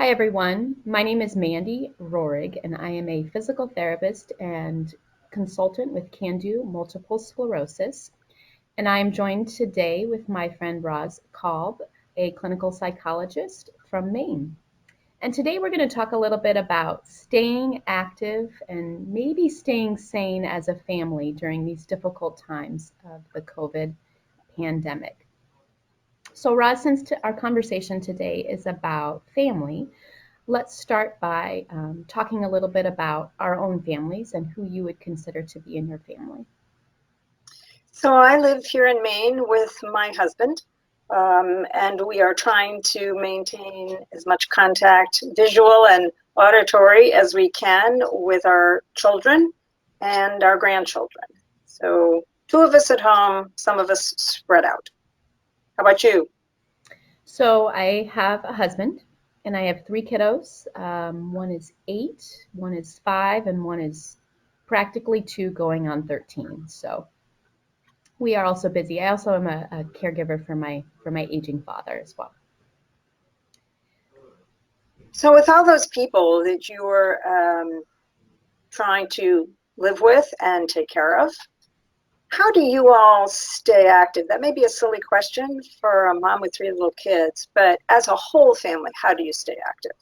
Hi, everyone. My name is Mandy Rohrig, and I am a physical therapist and consultant with Can Do Multiple Sclerosis. And I am joined today with my friend Roz Kalb, a clinical psychologist from Maine. And today we're going to talk a little bit about staying active and maybe staying sane as a family during these difficult times of the COVID pandemic. So, Roz, since our conversation today is about family, let's start by talking a little bit about our own families and who you would consider to be in your family. So I live here in Maine with my husband, and we are trying to maintain as much contact, visual and auditory, as we can with our children and our grandchildren. So two of us at home, some of us spread out. How about you? So, I have a husband and I have three kiddos. One is 8, one is 5, and one is practically 2 going on 13. So, we are also busy. I also am a caregiver for my aging father as well. So with all those people that you're trying to live with and take care of, how do you all stay active? That may be a silly question for a mom with 3 little kids, but as a whole family, how do you stay active?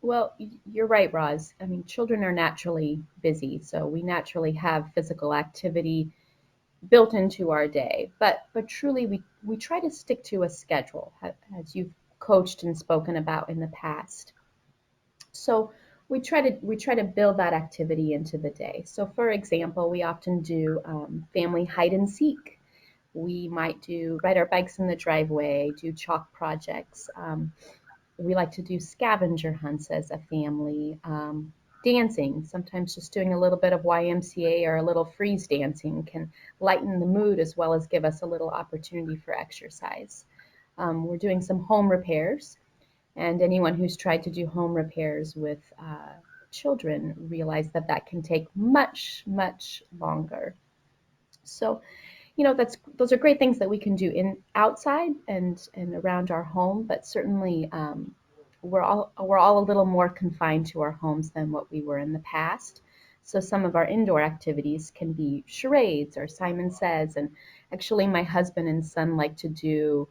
Well, you're right, Roz. I mean, children are naturally busy, so we naturally have physical activity built into our day. But truly, we try to stick to a schedule, as you've coached and spoken about in the past. So we try to build that activity into the day. So, for example, we often do family hide and seek. We might do ride our bikes in the driveway, do chalk projects. We like to do scavenger hunts as a family, dancing, sometimes just doing a little bit of YMCA or a little freeze dancing can lighten the mood as well as give us a little opportunity for exercise. We're doing some home repairs, and anyone who's tried to do home repairs with children realize that that can take much, much longer. So, those are great things that we can do in outside and around our home, but certainly we're all a little more confined to our homes than what we were in the past. So some of our indoor activities can be charades or Simon Says, and actually my husband and son like to do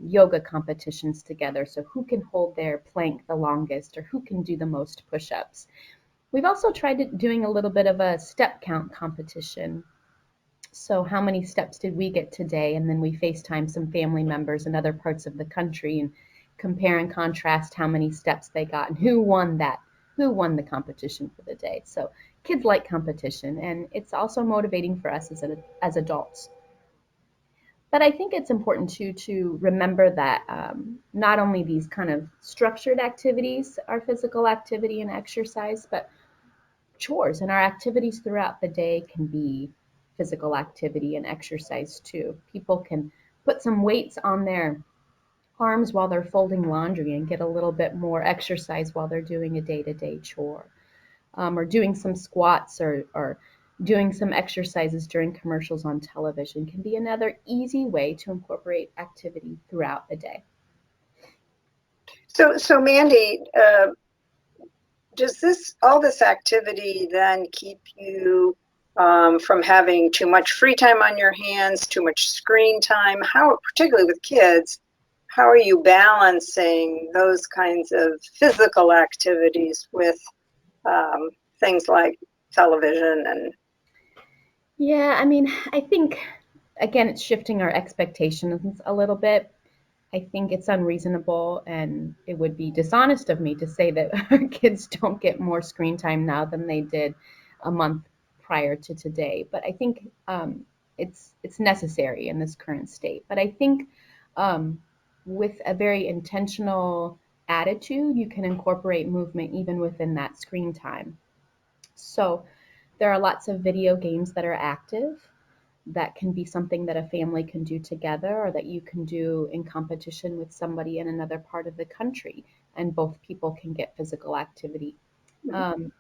yoga competitions together. So who can hold their plank the longest or who can do the most push-ups. We've also tried doing a little bit of a step count competition. So how many steps did we get today? And then we FaceTime some family members in other parts of the country and compare and contrast how many steps they got and who won the competition for the day. So kids like competition, and it's also motivating for us as adults. But I think it's important too to remember that not only these kind of structured activities are physical activity and exercise, but chores and our activities throughout the day can be physical activity and exercise too. People can put some weights on their arms while they're folding laundry and get a little bit more exercise while they're doing a day-to-day chore, or doing some squats or doing some exercises during commercials on television can be another easy way to incorporate activity throughout the day. So Mandy, does all this activity then keep you from having too much free time on your hands, too much screen time? How, particularly with kids, how are you balancing those kinds of physical activities with things like television and Yeah, I mean, I think again, it's shifting our expectations a little bit. I think it's unreasonable and it would be dishonest of me to say that our kids don't get more screen time now than they did a month prior to today. But I think it's necessary in this current state. But I think um, with a very intentional attitude, you can incorporate movement even within that screen time. So there are lots of video games that are active that can be something that a family can do together or that you can do in competition with somebody in another part of the country, and both people can get physical activity.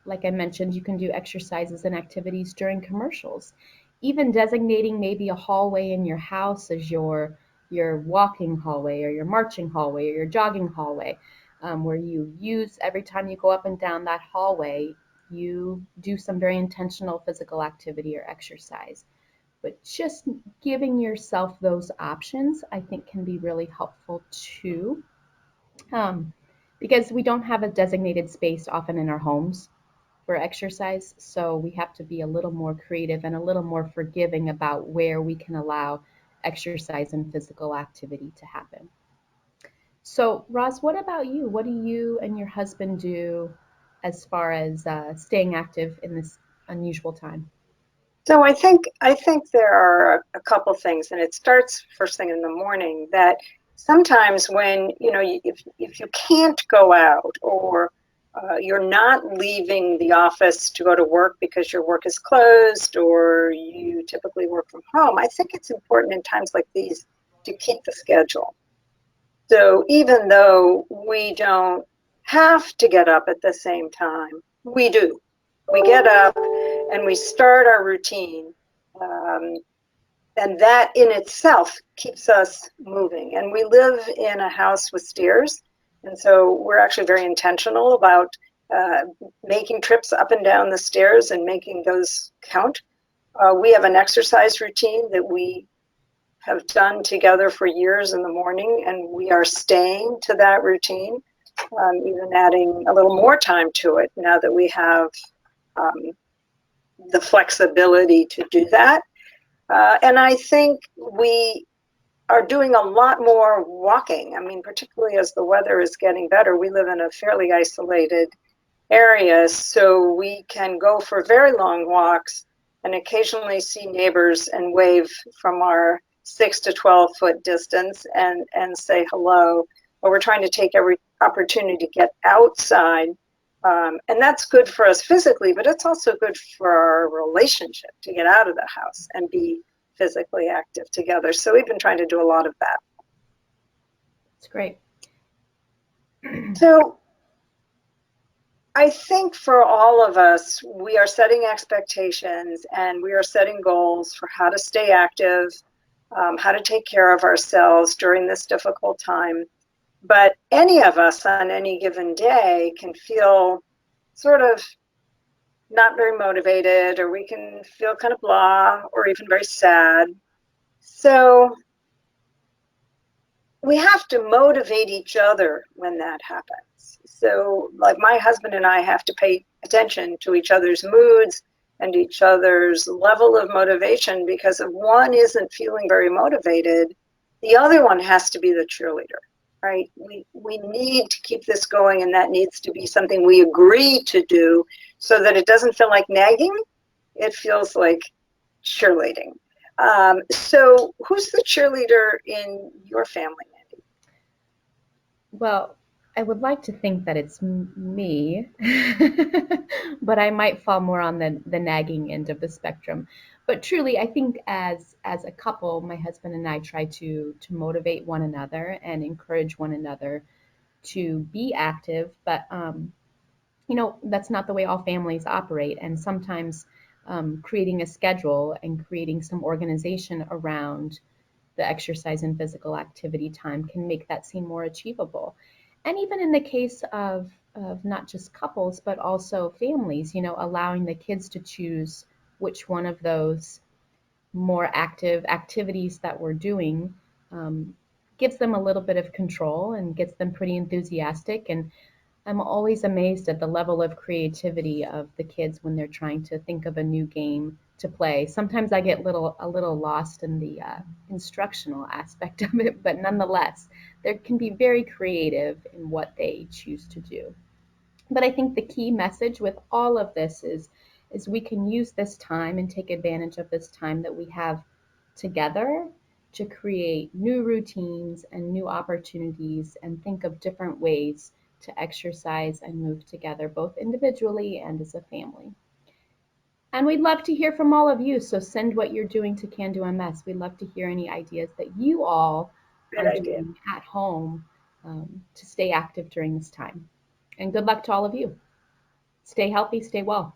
Like I mentioned, you can do exercises and activities during commercials. Even designating maybe a hallway in your house as your walking hallway or your marching hallway or your jogging hallway. where you use every time you go up and down that hallway, you do some very intentional physical activity or exercise. But just giving yourself those options, I think, can be really helpful too, um, because we don't have a designated space often in our homes for exercise. So we have to be a little more creative and a little more forgiving about where we can allow exercise and physical activity to happen. So, Roz, what about you? What do you and your husband do as far as staying active in this unusual time? So I think there are a couple things, and it starts first thing in the morning. That sometimes when if you can't go out, or you're not leaving the office to go to work because your work is closed, or you typically work from home, I think it's important in times like these to keep the schedule. So even though we don't have to get up at the same time, we do. We get up and we start our routine. Um, and that in itself keeps us moving. And we live in a house with stairs. And so we're actually very intentional about uh, making trips up and down the stairs and making those count. We have an exercise routine that we have done together for years in the morning, and we are staying to that routine, even adding a little more time to it now that we have um, the flexibility to do that. And I think we are doing a lot more walking. I mean, particularly as the weather is getting better, we live in a fairly isolated area, so we can go for very long walks and occasionally see neighbors and wave from our 6 to 12 foot distance and say hello. But we're trying to take every opportunity to get outside. And that's good for us physically, but it's also good for our relationship to get out of the house and be physically active together. So we've been trying to do a lot of that. It's great. So I think for all of us, we are setting expectations and we are setting goals for how to stay active, how to take care of ourselves during this difficult time. But any of us on any given day can feel sort of not very motivated, or we can feel kind of blah, or even very sad. So we have to motivate each other when that happens. So, like, my husband and I have to pay attention to each other's moods and each other's level of motivation, because if one isn't feeling very motivated, the other one has to be the cheerleader, right? We need to keep this going, and that needs to be something we agree to do so that it doesn't feel like nagging. It feels like cheerleading. So, who's the cheerleader in your family? Well, I would like to think that it's me, but I might fall more on the nagging end of the spectrum. But truly, I think as a couple, my husband and I try to motivate one another and encourage one another to be active. But that's not the way all families operate. And sometimes creating a schedule and creating some organization around the exercise and physical activity time can make that seem more achievable. And even in the case of not just couples, but also families, allowing the kids to choose which one of those more active activities that we're doing um, gives them a little bit of control and gets them pretty enthusiastic. And I'm always amazed at the level of creativity of the kids when they're trying to think of a new game to play. Sometimes I get a little lost in the instructional aspect of it, but nonetheless, they can be very creative in what they choose to do. But I think the key message with all of this is we can use this time and take advantage of this time that we have together to create new routines and new opportunities and think of different ways to exercise and move together, both individually and as a family. And we'd love to hear from all of you. So send what you're doing to Can Do MS. We'd love to hear any ideas that you all Good are idea. doing at home to stay active during this time. And good luck to all of you. Stay healthy, stay well.